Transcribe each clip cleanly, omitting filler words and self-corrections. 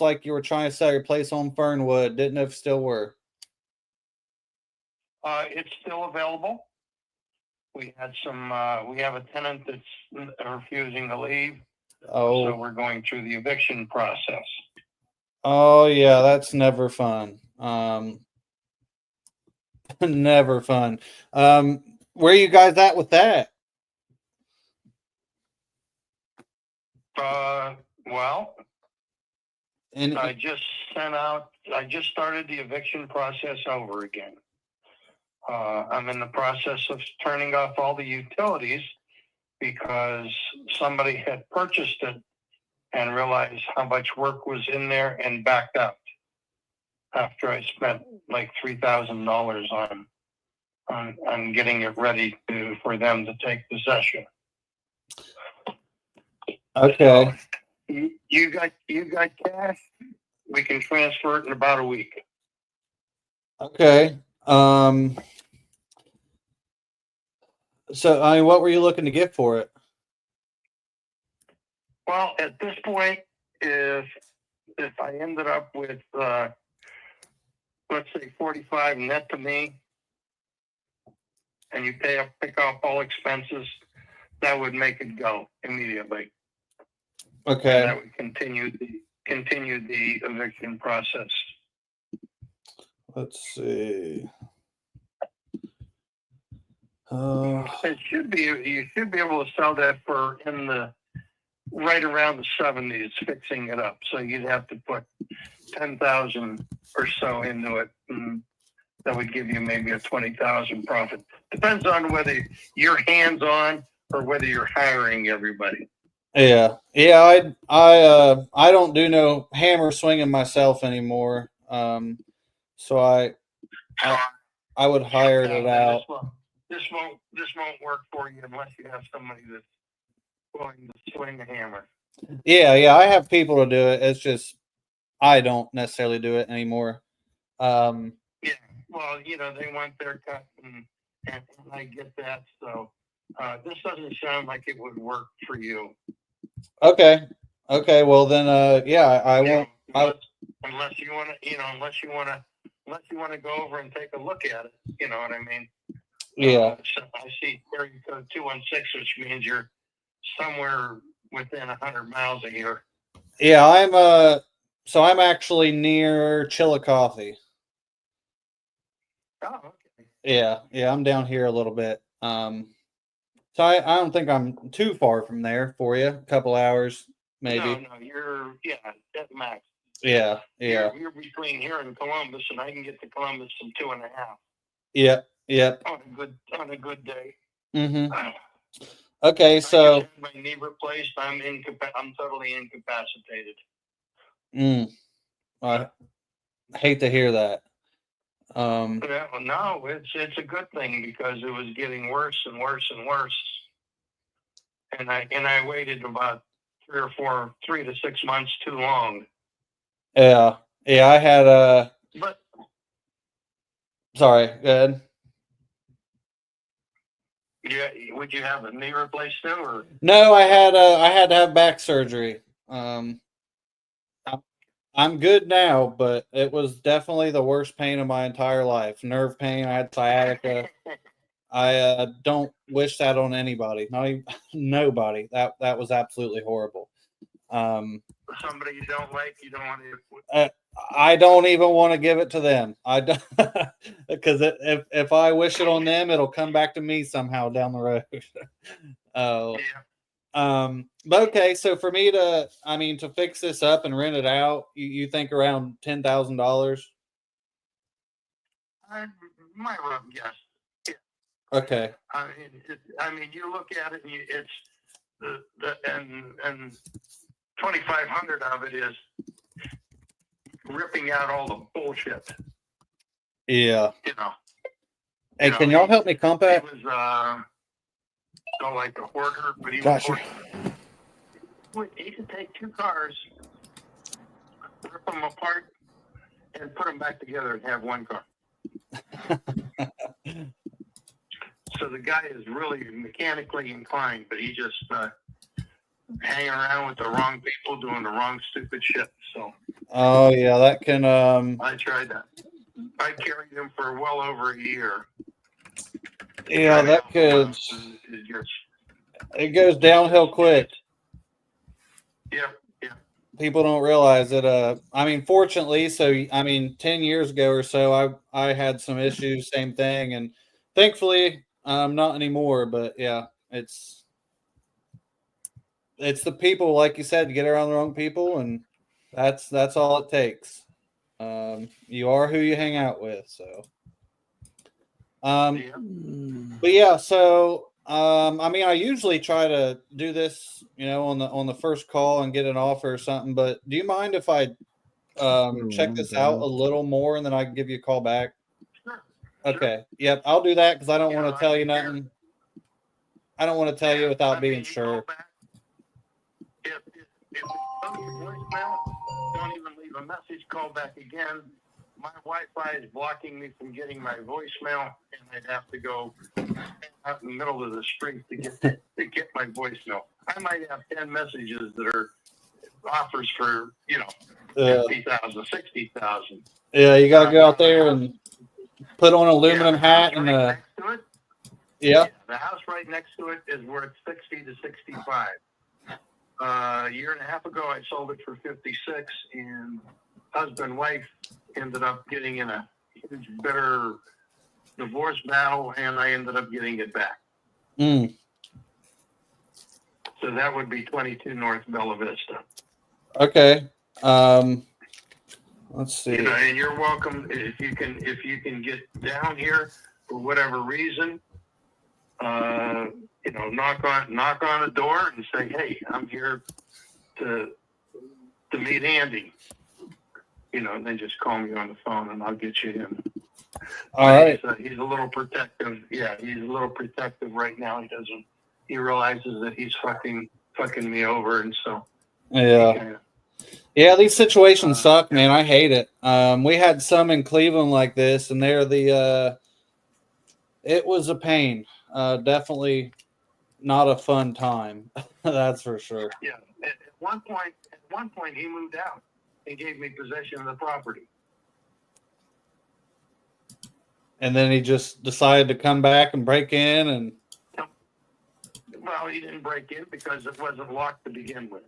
like you were trying to sell your place on Fernwood. Didn't know if still were. It's still available. We had some. We have a tenant that's refusing to leave. Oh, So we're going through the eviction process. oh yeah, that's never fun. Never fun. Where you guys at with that? Well, And I just started the eviction process over again. I'm in the process of turning off all the utilities because somebody had purchased it and realized how much work was in there and backed out after I spent like $3,000 on getting it ready for them to take possession. okay. So you got cash? We can transfer it in about a week. Okay. So I mean, what were you looking to get for it? Well, at this point, if I ended up with let's say 45 net to me, and you pick off all expenses, that would make it go immediately. Okay. And that would continue the eviction process. Let's see. It should be. You should be able to sell that for right around the 70s, fixing it up. So you'd have to put 10,000 or so into it, and that would give you maybe a 20,000 profit. Depends on whether you're hands on or whether you're hiring everybody. Yeah. I don't do no hammer swinging myself anymore. So I would hire it out. This won't work for you unless you have somebody that's willing to swing a hammer. Yeah, I have people to do it. It's just I don't necessarily do it anymore. Yeah, well, they want their cut, and I get that. So this doesn't sound like it would work for you. Okay. Well then, I won't. Unless you want to go over and take a look at it. You know what I mean? Yeah. So I see area code 216, which means you're somewhere within 100 miles of here. Yeah, I'm actually near Chillicothe. Oh, okay. Yeah, I'm down here a little bit. So I don't think I'm too far from there for you. A couple hours, maybe. No, you're at max. Yeah. You're between here and Columbus, and I can get to Columbus in 2.5. Yep. On a good day. Mm-hmm. Okay, so I just had my knee replaced. I'm totally incapacitated. I hate to hear that. Yeah, well, no, it's a good thing because it was getting worse and worse and worse. And I waited about 3 to 6 months too long. Yeah, I had But sorry, go ahead. Yeah, would you have a knee replaced too, or? No, I had to have back surgery. I'm good now, but it was definitely the worst pain of my entire life. Nerve pain. I had sciatica. I don't wish that on anybody. Not even nobody. That was absolutely horrible. Somebody you don't like, you don't want to. I don't even want to give it to them. I don't, because if I wish it on them, it'll come back to me somehow down the road. Oh. But okay, so for me to fix this up and rent it out, you think around $10,000? My rough guess. Yeah. Okay. I mean, you look at it, and it's and 2,500 of it is ripping out all the bullshit. Yeah. Hey, can y'all help me compact? He was not like a hoarder, but he Gotcha. He could take 2 cars, rip them apart, and put them back together and have 1 car. So the guy is really mechanically inclined, but he just hanging around with the wrong people doing the wrong stupid shit. So. Oh yeah, that can. I tried that. I carried him for well over a year. Yeah, that could. It goes downhill quick. Yeah. People don't realize it. I mean, fortunately, so I mean, 10 years ago or so, I had some issues, same thing, and thankfully, not anymore. But yeah, it's the people, like you said, to get around the wrong people, and that's all it takes. You are who you hang out with. So, but yeah, so I mean, I usually try to do this, on the first call and get an offer or something. But do you mind if I check this out a little more and then I can give you a call back? Sure. Okay. Yep, I'll do that because I don't want to tell you nothing. I don't want to tell you without being sure. If it comes to voicemail, don't even leave a message. Call back again. My Wi-Fi is blocking me from getting my voicemail, and I'd have to go out in the middle of the street to get my voicemail. I might have 10 messages that are offers for 50,000, 60,000. Yeah, you gotta go out there and put on an aluminum hat and next to it. Yeah. The house right next to it is worth 60 to 65. A year and a half ago, I sold it for 56, and husband and wife ended up getting in a huge, bitter divorce battle, and I ended up getting it back. Mm. So that would be 22 North Bella Vista. Okay. Let's see. And you're welcome if you can get down here for whatever reason. Knock on a door and say, "Hey, I'm here to meet Andy." And then just call me on the phone and I'll get you in. All right. He's a little protective. Yeah, he's a little protective right now. He realizes that he's fucking me over, and so. Yeah. Yeah, these situations suck, man. I hate it. We had some in Cleveland like this, and it was a pain. Definitely not a fun time. That's for sure. Yeah. At one point, he moved out and gave me possession of the property. And then he just decided to come back and break in and. Well, he didn't break in because it wasn't locked to begin with.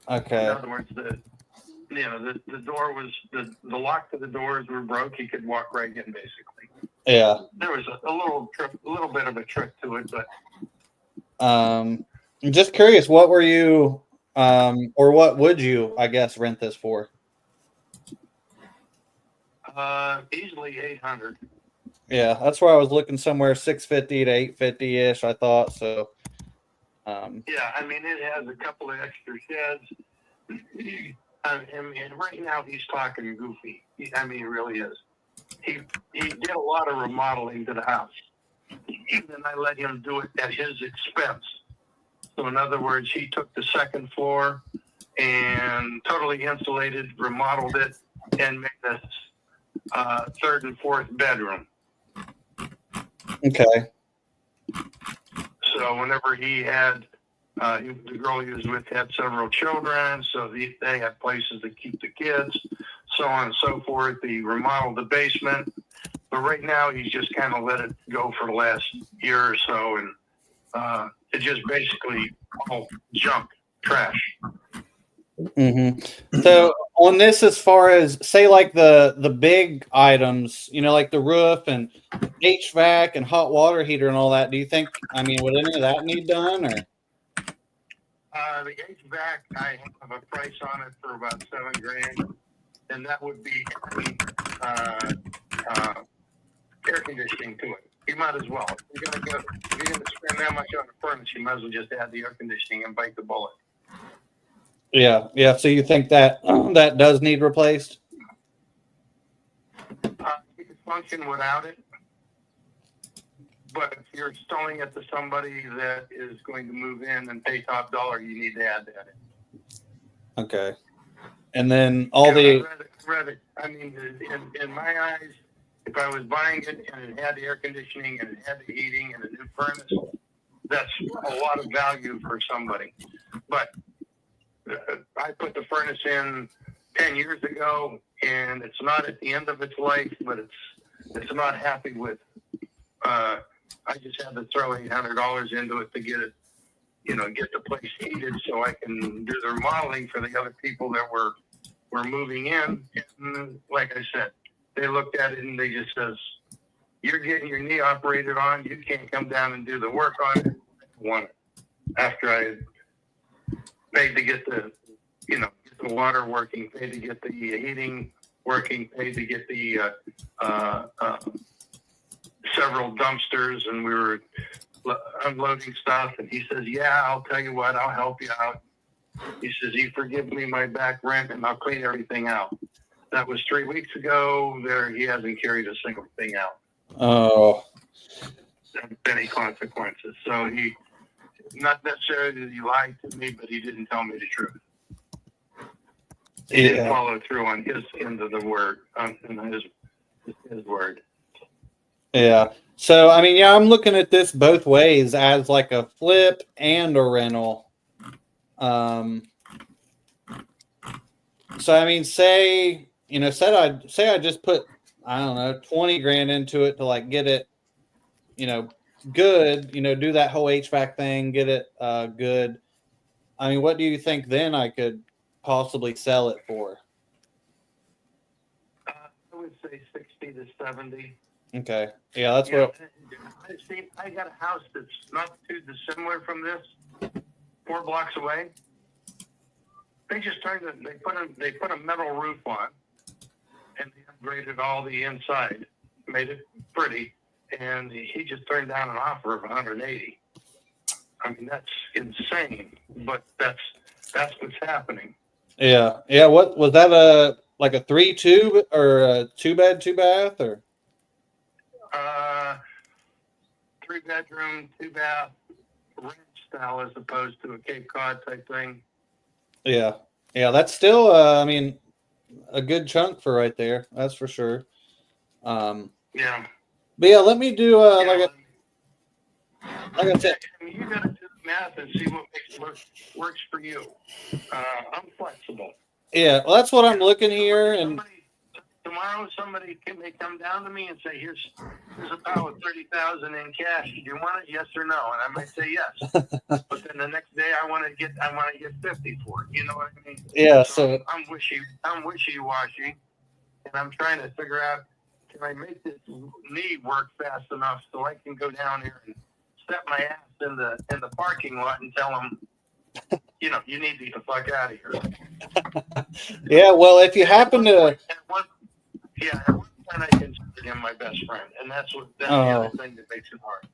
Okay. In other words, the door was the lock to the doors were broke. He could walk right in, basically. Yeah. There was a little bit of a trick to it, but. I'm just curious, what were you, or what would you, I guess, rent this for? Easily 800. Yeah, that's where I was looking, somewhere 650 to 850 ish. I thought so. Yeah, I mean, it has a couple of extra sheds. And right now he's talking goofy. He really is. He did a lot of remodeling to the house, and I let him do it at his expense. So in other words, he took the second floor and totally insulated, remodeled it, and made this third and fourth bedroom. Okay. So whenever he had, the girl he was with had several children, so they had places to keep the kids, so on and so forth. He remodeled the basement, but right now he's just kind of let it go for the last year or so, and it's just basically all junk, trash. Mm-hmm. So on this, as far as say like the big items, like the roof and HVAC and hot water heater and all that, do you think, would any of that need done, or? The HVAC, I have a price on it for about $7,000, and that would be air conditioning to it. You might as well. If you're gonna spend that much on the furnace, you might as well just add the air conditioning and bite the bullet. Yeah. So you think that that does need replaced? You could function without it, but if you're selling it to somebody that is going to move in and pay top dollar, you need to add that in. Okay. And then in my eyes, if I was buying it and it had the air conditioning and it had the heating and a new furnace, that's a lot of value for somebody. But I put the furnace in 10 years ago, and it's not at the end of its life, but it's not happy with. I just had to throw $800 into it to get it, get the place heated so I can do the remodeling for the other people that were moving in. And like I said, they looked at it and they just says, "You're getting your knee operated on. You can't come down and do the work on it." After I paid to get the, get the water working, paid to get the heating working, paid to get the several dumpsters, and we were unloading stuff. And he says, "Yeah, I'll tell you what, I'll help you out." He says, "You forgive me my back rent, and I'll clean everything out." That was 3 weeks ago. He hasn't carried a single thing out. Oh. Any consequences. So he, not necessarily that he lied to me, but he didn't tell me the truth. He didn't follow through on his end of the word, on his word. Yeah. So, I mean, I'm looking at this both ways as like a flip and a rental. So, I mean, say I just put, I don't know, 20 grand into it to like get it, good, do that whole HVAC thing, get it good. I mean, what do you think then I could possibly sell it for? I would say 60 to 70. Okay. Yeah, that's what I got a house that's not too dissimilar from this, 4 blocks away. They just they put a metal roof on, and they upgraded all the inside, made it pretty, and he just turned down an offer of 180. I mean, that's insane, but that's what's happening. Yeah. Yeah. What was that? Like a 3-2 or a 2-bed, 2-bath, or? 3-bedroom, 2-bath, ranch style as opposed to a Cape Cod type thing. Yeah. Yeah. That's still, I mean, a good chunk for right there. That's for sure. Yeah. But yeah, let me do like I said. You got to do the math and see what works for you. I'm flexible. Yeah, well, that's what I'm looking here, and tomorrow somebody may come down to me and say, "Here's a pile of $30,000 in cash. Do you want it? Yes or no?" And I might say yes. But then the next day I want to get 50 for it. You know what I mean? Yeah. So I'm wishy-washy, and I'm trying to figure out, can I make this knee work fast enough so I can go down here and set my ass in the parking lot and tell them, you need to get the fuck out of here. Yeah, well, if you happen to... At one point I considered him my best friend, and that's the other thing that makes it hard.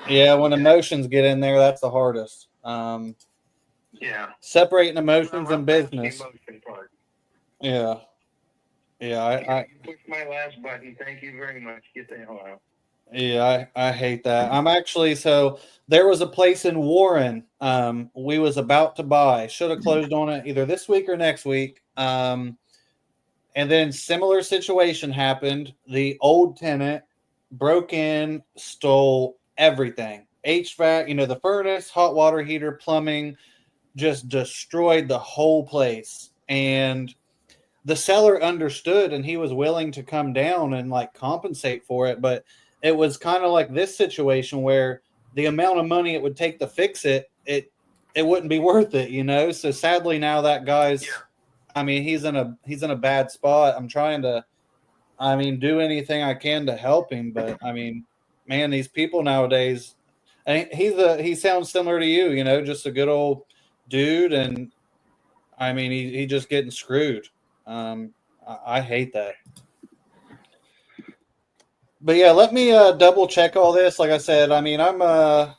Yeah, when emotions get in there, that's the hardest. Separating emotions and business. Emotion part. Yeah. Yeah, you pushed my last button. Thank you very much. Get the hell out. Yeah, I hate that. I'm actually, so there was a place in Warren we was about to buy. Should have closed on it either this week or next week. And then similar situation happened. The old tenant broke in, stole everything. HVAC, the furnace, hot water heater, plumbing, just destroyed the whole place. And the seller understood, and he was willing to come down and like compensate for it, but it was kind of like this situation where the amount of money it would take to fix it wouldn't be worth it, So sadly now that guy's, I mean, he's in a bad spot. I'm trying to, do anything I can to help him, but I mean, man, these people nowadays, and he sounds similar to you, just a good old dude, and I mean, he just getting screwed. I hate that. But yeah, let me double check all this. Like I said, I mean, I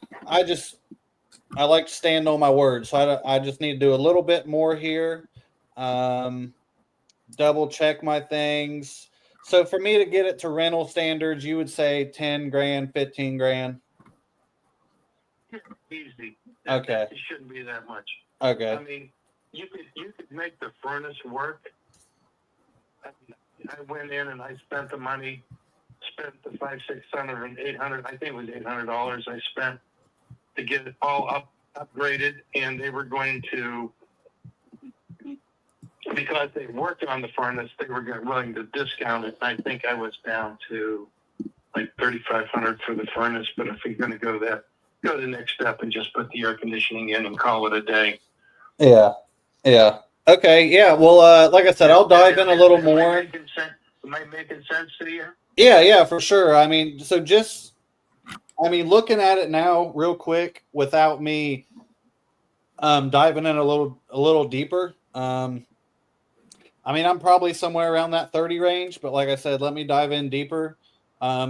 like to stand on my word, so I just need to do a little bit more here. Double check my things. So for me to get it to rental standards, you would say 10 grand, 15 grand. Easy. Okay. It shouldn't be that much. Okay. I mean, you could make the furnace work. I went in and I spent the money, spent the $500, $600, and $800. I think it was $800 I spent to get it all upgraded, and they were going to, because they worked on the furnace, they were willing to discount it. I think I was down to like $3,500 for the furnace, but if you're going to go the next step and just put the air conditioning in and call it a day. Yeah. Yeah. Okay. Yeah. Well, like I said, I'll dive in a little more. Am I making sense to you? Yeah. Yeah, for sure. I mean, so looking at it now real quick without me diving in a little deeper. I mean, I'm probably somewhere around that 30 range, but like I said, let me dive in deeper.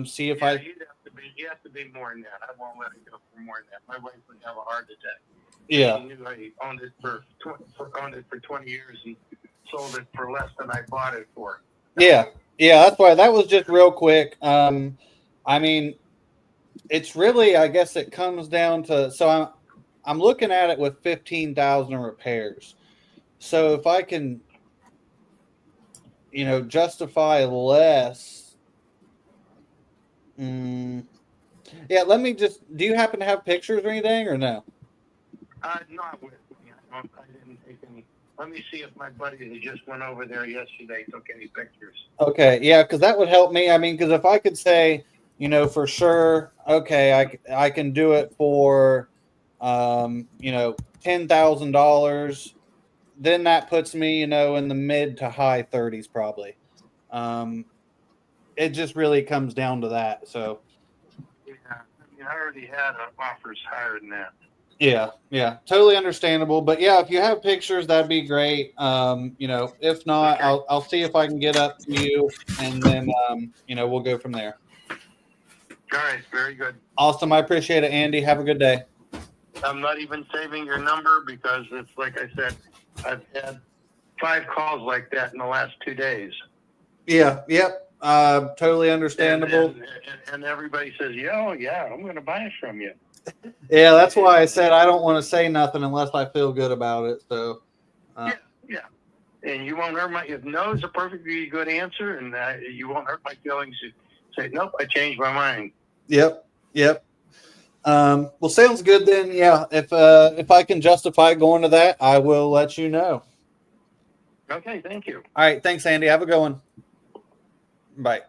See if You have to be more than that. I won't let it go for more than that. My wife would have a heart attack. Yeah. She knew I owned it for 20 years and sold it for less than I bought it for. Yeah. Yeah. That's why that was just real quick. I mean, it's really, I guess it comes down to, so I'm looking at it with 15,000 repairs. So if I can, justify less, yeah, let me just, do you happen to have pictures or anything or no? Not with me. I didn't take any. Let me see if my buddy who just went over there yesterday took any pictures. Okay. Yeah. Cause that would help me. I mean, cause if I could say, for sure, okay, I can do it for, $10,000, then that puts me, in the mid to high 30s probably. It just really comes down to that. So Yeah, I mean, I already had offers higher than that. yeah, totally understandable. But yeah, if you have pictures, that'd be great. If not, Okay. I'll see if I can get up to you, and then we'll go from there. All right, very good. Awesome, I appreciate it, Andy. Have a good day. I'm not even saving your number because it's like I said, I've had 5 calls like that in the last 2 days. Yeah, yep, totally understandable. And everybody says, yeah, I'm going to buy it from you. Yeah, that's why I said I don't want to say nothing unless I feel good about it. So yeah, and you won't hurt no is a perfectly good answer, and you won't hurt my feelings. You say, nope, I changed my mind. Yep. Well, sounds good then. Yeah, if I can justify going to that, I will let you know. Okay, thank you. All right, thanks, Andy. Have a good one. Bye.